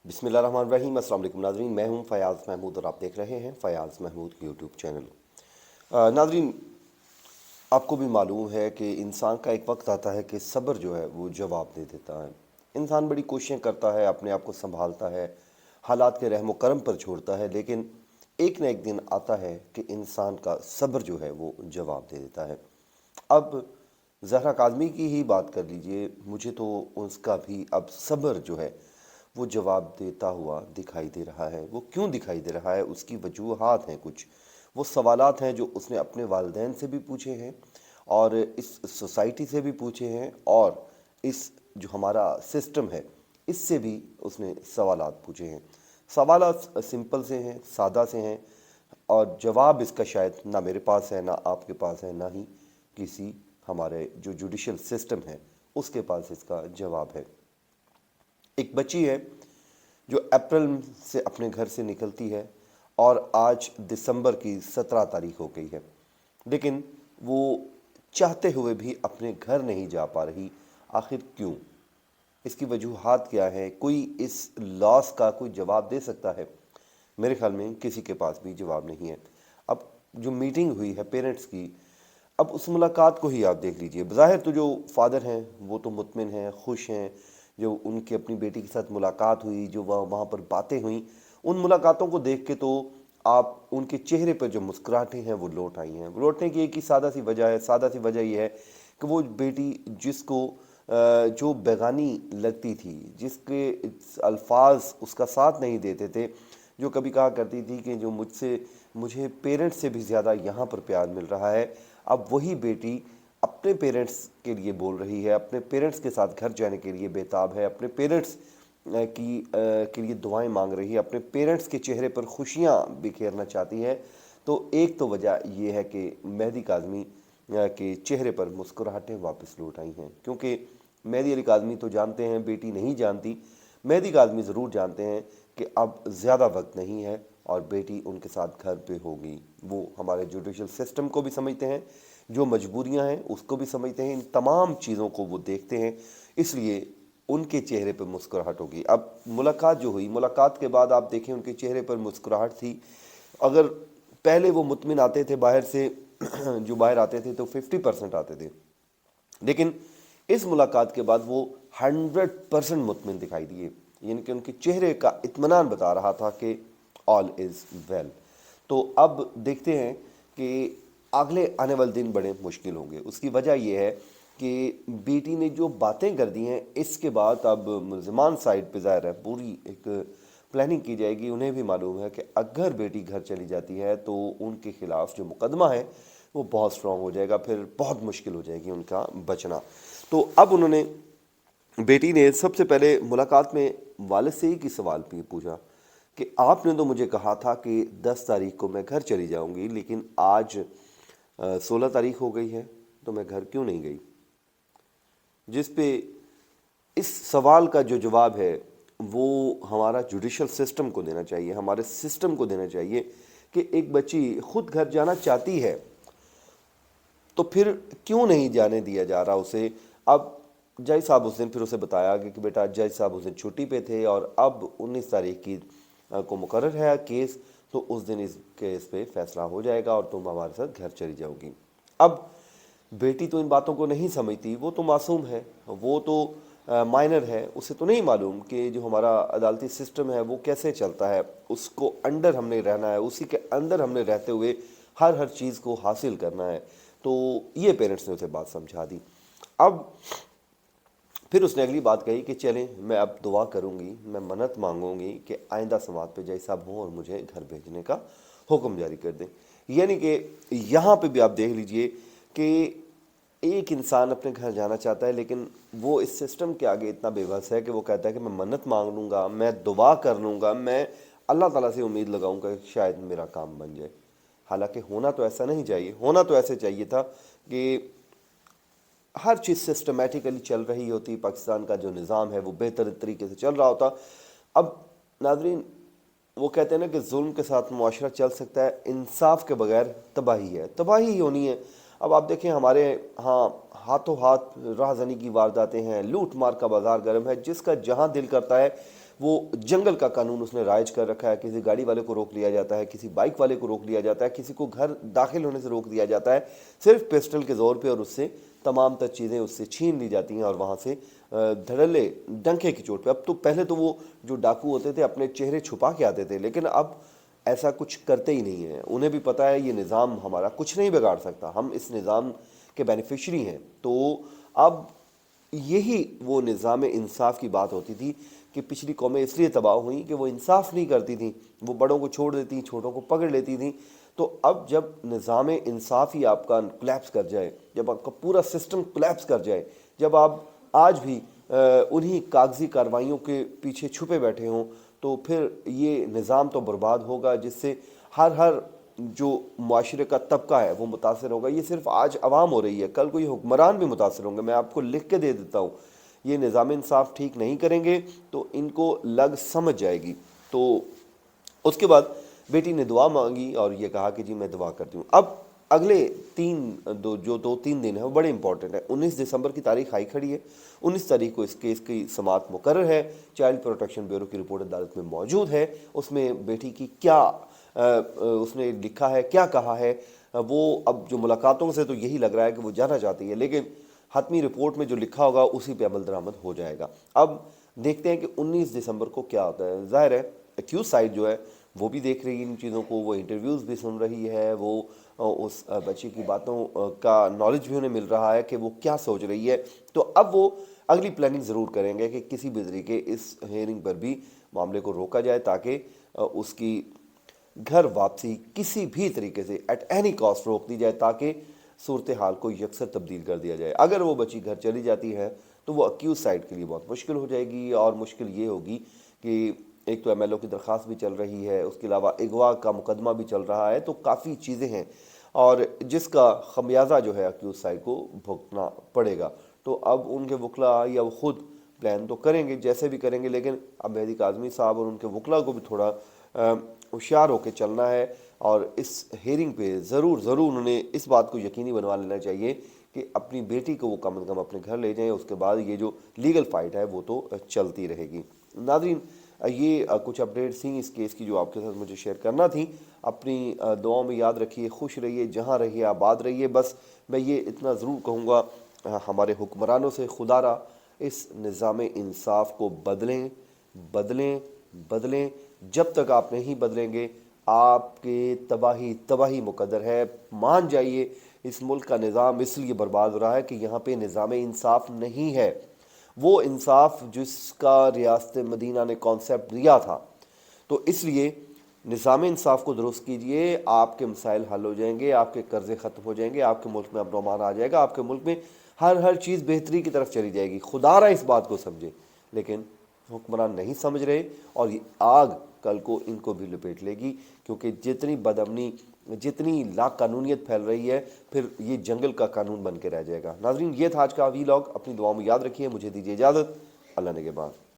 बिस्मिल्लाहिर्रहमानिर्रहीम। अस्सलाम वालेकुम नाज़रीन, मैं हूं फ़याज़ महमूद और आप देख रहे हैं फ़याज़ महमूद यूट्यूब चैनल। नाज़रीन, आपको भी मालूम है कि इंसान का एक वक्त आता है कि सब्र जो है वो जवाब दे देता है। इंसान बड़ी कोशिशें करता है, अपने आप को संभालता है, हालात के रहम करम पर छोड़ता है, लेकिन एक न एक दिन आता है कि इंसान का सब्र जो है वो जवाब दे देता है। अब ज़हरा काज़मी की ही बात कर लीजिए, मुझे तो उसका भी अब सब्र जो है वो जवाब देता हुआ दिखाई दे रहा है। वो क्यों दिखाई दे रहा है, उसकी वजूहात हैं कुछ। वो सवालात हैं जो उसने अपने वालिदैन से भी पूछे हैं और इस सोसाइटी से भी पूछे हैं और इस जो हमारा सिस्टम है इससे भी उसने सवालात पूछे हैं। सवालात सिंपल से हैं, सादा से हैं और जवाब इसका शायद ना मेरे पास है, ना आपके पास है, ना ही किसी हमारे जो जुडिशल सिस्टम है उसके पास इसका जवाब है। एक बच्ची है जो अप्रैल से अपने घर से निकलती है और आज दिसंबर की 17 तारीख हो गई है, लेकिन वो चाहते हुए भी अपने घर नहीं जा पा रही। आखिर क्यों? इसकी वजूहात क्या है? कोई इस लॉस का कोई जवाब दे सकता है? मेरे ख्याल में किसी के पास भी जवाब नहीं है। अब जो मीटिंग हुई है पेरेंट्स की, अब उस मुलाकात को ही आप देख लीजिए। बज़ाहिर तो जो फादर हैं वो तो मुतमिन हैं, खुश हैं। जो उनकी अपनी बेटी के साथ मुलाकात हुई, जो वहाँ पर बातें हुई, उन मुलाकातों को देख के तो आप उनके चेहरे पर जो मुस्कुराहटें हैं वो लौट आई हैं। लौटने की एक ही सादा सी वजह है, सादा सी वजह यह है कि वो बेटी जिसको जो बेगानी लगती थी, जिसके अल्फाज उसका साथ नहीं देते थे, जो कभी कहा करती थी कि जो मुझे पेरेंट्स से भी ज़्यादा यहाँ पर प्यार मिल रहा है, अब वही बेटी अपने पेरेंट्स के लिए बोल रही है, अपने पेरेंट्स के साथ घर जाने के लिए बेताब है, अपने पेरेंट्स के लिए दुआएं मांग रही है, अपने पेरेंट्स के चेहरे पर खुशियाँ बिखेरना चाहती है। तो एक तो वजह यह है कि मेहदी काज़मी के चेहरे पर मुस्कुराहटें वापस लौट आई हैं, क्योंकि मेहदी अली काज़मी तो जानते हैं, बेटी नहीं जानती। मेहदी काज़मी ज़रूर जानते हैं कि अब ज़्यादा वक्त नहीं है और बेटी उनके साथ घर पे होगी। वो हमारे जुडिशल सिस्टम को भी समझते हैं, जो मजबूरियां हैं उसको भी समझते हैं, इन तमाम चीज़ों को वो देखते हैं, इसलिए उनके चेहरे पर मुस्कुराहट होगी। अब मुलाकात जो हुई, मुलाकात के बाद आप देखें उनके चेहरे पर मुस्कुराहट थी। अगर पहले वो मुतमिन आते थे बाहर से जो बाहर आते थे तो 50% आते थे, लेकिन इस मुलाकात के बाद वो 100% मुतमिन दिखाई दिए। यानी कि उनके चेहरे का इत्मीनान बता रहा था कि ऑल इज़ वेल। तो अब देखते हैं कि अगले आने वाले दिन बड़े मुश्किल होंगे। उसकी वजह यह है कि बेटी ने जो बातें कर दी हैं, इसके बाद अब मुलज़मान साइड पे ज़ाहिर है पूरी एक प्लानिंग की जाएगी। उन्हें भी मालूम है कि अगर बेटी घर चली जाती है तो उनके ख़िलाफ़ जो मुकदमा है वो बहुत स्ट्रॉन्ग हो जाएगा, फिर बहुत मुश्किल हो जाएगी उनका बचना। तो अब उन्होंने, बेटी ने सबसे पहले मुलाकात में वालिद से ही की सवाल पूछा कि आपने तो मुझे कहा था कि 10 तारीख को मैं घर चली जाऊंगी, लेकिन आज 16 तारीख हो गई है, तो मैं घर क्यों नहीं गई? जिस पे इस सवाल का जो जवाब है वो हमारा जुडिशल सिस्टम को देना चाहिए, हमारे सिस्टम को देना चाहिए कि एक बच्ची खुद घर जाना चाहती है तो फिर क्यों नहीं जाने दिया जा रहा उसे। अब जज साहब उस दिन फिर उसे बताया कि बेटा, जज साहब उस दिन छुट्टी पे थे और अब 19 तारीख की को मुकर्रर है केस, तो उस दिन इस केस पे फैसला हो जाएगा और तुम हमारे साथ घर चली जाओगी। अब बेटी तो इन बातों को नहीं समझती, वो तो मासूम है, वो तो माइनर है, उसे तो नहीं मालूम कि जो हमारा अदालती सिस्टम है वो कैसे चलता है। उसको अंडर हमने रहना है, उसी के अंदर हमने रहते हुए हर चीज़ को हासिल करना है। तो ये पेरेंट्स ने उसे बात समझा दी। अब फिर उसने अगली बात कही कि चलें, मैं अब दुआ करूंगी, मैं मन्नत मांगूंगी कि आइंदा समात पे जज साहब हों और मुझे घर भेजने का हुक्म जारी कर दें। यानी कि यहाँ पे भी आप देख लीजिए कि एक इंसान अपने घर जाना चाहता है, लेकिन वो इस सिस्टम के आगे इतना बेबस है कि वो कहता है कि मैं मन्नत मांग लूँगा, मैं दुआ कर लूँगा, मैं अल्लाह ताला से उम्मीद लगाऊंगा कि शायद मेरा काम बन जाए। हालांकि होना तो ऐसा नहीं चाहिए, होना तो ऐसे चाहिए था कि हर चीज़ सिस्टमेटिकली चल रही होती, पाकिस्तान का जो निज़ाम है वो बेहतर तरीके से चल रहा होता। अब नाजरीन, वो कहते हैं ना कि जुल्म के साथ मुआशरा चल सकता है, इंसाफ के बगैर तबाही है, तबाही ही होनी है। अब आप देखें हमारे हाँ हाथों हाथ राहजनी की वारदातें हैं, लूट मार का बाजार गर्म है, जिसका जहाँ दिल करता है وہ جنگل کا قانون اس نے رائج کر رکھا ہے، کسی گاڑی والے کو روک لیا جاتا ہے، کسی بائک والے کو روک لیا جاتا ہے، کسی کو گھر داخل ہونے سے روک دیا جاتا ہے صرف پسٹل کے زور پہ، اور اس سے تمام تر چیزیں اس سے چھین لی جاتی ہیں اور وہاں سے دھڑلے ڈنکے کی چوٹ پہ. اب تو پہلے تو وہ جو ڈاکو ہوتے تھے اپنے چہرے چھپا کے آتے تھے، لیکن اب ایسا کچھ کرتے ہی نہیں ہیں. انہیں بھی پتہ ہے یہ نظام ہمارا کچھ نہیں بگاڑ سکتا، ہم اس نظام کے بینیفیشری ہیں. تو اب یہی وہ نظام انصاف کی بات ہوتی تھی کہ پچھلی قومیں اس لیے تباہ ہوئیں کہ وہ انصاف نہیں کرتی تھیں، وہ بڑوں کو چھوڑ دیتی، چھوٹوں کو پکڑ لیتی تھیں. تو اب جب نظام انصاف ہی آپ کا کلیپس کر جائے، جب آپ کا پورا سسٹم کلیپس کر جائے، جب آپ آج بھی انہی کاغذی کارروائیوں کے پیچھے چھپے بیٹھے ہوں، تو پھر یہ نظام تو برباد ہوگا، جس سے ہر جو معاشرے کا طبقہ ہے وہ متاثر ہوگا. یہ صرف آج عوام ہو رہی ہے، کل کو یہ حکمران بھی متاثر ہوں گے. میں آپ کو لکھ کے دے دیتا ہوں، یہ نظام انصاف ٹھیک نہیں کریں گے تو ان کو لگ سمجھ جائے گی. تو اس کے بعد بیٹی نے دعا مانگی اور یہ کہا کہ جی میں دعا کرتی ہوں. اب اگلے دو تین دن ہیں وہ بڑے امپورٹنٹ ہیں. 19 دسمبر کی تاریخ آئی کھڑی ہے. 19 تاریخ کو اس کیس کی سماعت مقرر ہے. چائلڈ پروٹیکشن بیورو کی رپورٹ عدالت میں موجود ہے. اس میں بیٹی کی کیا اس نے لکھا ہے، کیا کہا ہے، وہ اب جو ملاقاتوں سے تو یہی لگ رہا ہے کہ وہ جانا چاہتی ہے، لیکن حتمی رپورٹ میں جو لکھا ہوگا اسی پہ عمل درآمد ہو جائے گا. اب دیکھتے ہیں کہ 19 دسمبر کو کیا ہوتا ہے. ظاہر ہے ایکیوز سائڈ جو ہے وہ بھی دیکھ رہی ہے ان چیزوں کو، وہ انٹرویوز بھی سن رہی ہے، وہ اس بچی کی باتوں کا نالج بھی انہیں مل رہا ہے کہ وہ کیا سوچ رہی ہے. تو اب وہ اگلی پلاننگ ضرور کریں گے کہ کسی بھی طریقے اس ہیئرنگ پر بھی معاملے کو روکا جائے، تاکہ اس کی گھر واپسی کسی بھی طریقے سے ایٹ اینی کاسٹ روک دی جائے، تاکہ صورتحال کو یکسر تبدیل کر دیا جائے. اگر وہ بچی گھر چلی جاتی ہے تو وہ اکیوز سائڈ کے لیے بہت مشکل ہو جائے گی، اور مشکل یہ ہوگی کہ ایک تو MLO کی درخواست بھی چل رہی ہے، اس کے علاوہ اغوا کا مقدمہ بھی چل رہا ہے. تو کافی چیزیں ہیں اور جس کا خمیازہ جو ہے اکیوز سائڈ کو بھگتنا پڑے گا. تو اب ان کے وکلاء یا وہ خود پلان تو کریں گے جیسے بھی کریں گے، لیکن اب مہدی کاظمی صاحب اور ان کے وکلاء کو بھی تھوڑا ہوشیار ہو کے چلنا ہے، اور اس ہیئرنگ پہ ضرور انہیں اس بات کو یقینی بنوا لینا چاہیے کہ اپنی بیٹی کو وہ کم از کم اپنے گھر لے جائیں. اس کے بعد یہ جو لیگل فائٹ ہے وہ تو چلتی رہے گی. ناظرین، یہ کچھ اپڈیٹس تھیں اس کیس کی جو آپ کے ساتھ مجھے شیئر کرنا تھیں. اپنی دعاؤں میں یاد رکھیے، خوش رہیے، جہاں رہیے آباد رہیے. بس میں یہ اتنا ضرور کہوں گا ہمارے حکمرانوں سے، خدا را اس نظام انصاف کو بدلیں بدلیں بدلیں. جب تک آپ نہیں بدلیں گے آپ کے تباہی مقدر ہے. مان جائیے اس ملک کا نظام اس لیے برباد ہو رہا ہے کہ یہاں پہ نظام انصاف نہیں ہے. وہ انصاف جس کا ریاست مدینہ نے کانسیپٹ دیا تھا. تو اس لیے نظام انصاف کو درست کیجئے، آپ کے مسائل حل ہو جائیں گے، آپ کے قرضے ختم ہو جائیں گے، آپ کے ملک میں امن و امان آ جائے گا، آپ کے ملک میں ہر چیز بہتری کی طرف چلی جائے گی. خدا را اس بات کو سمجھے. لیکن حکمران نہیں سمجھ رہے، اور یہ آگ کل کو ان کو بھی لپیٹ لے گی، کیونکہ جتنی بدامنی، جتنی لا قانونیت پھیل رہی ہے، پھر یہ جنگل کا قانون بن کے رہ جائے گا. ناظرین، یہ تھا آج کا ویلاگ. اپنی دعاؤں میں یاد رکھیے. مجھے دیجیے اجازت. اللہ نگہبان.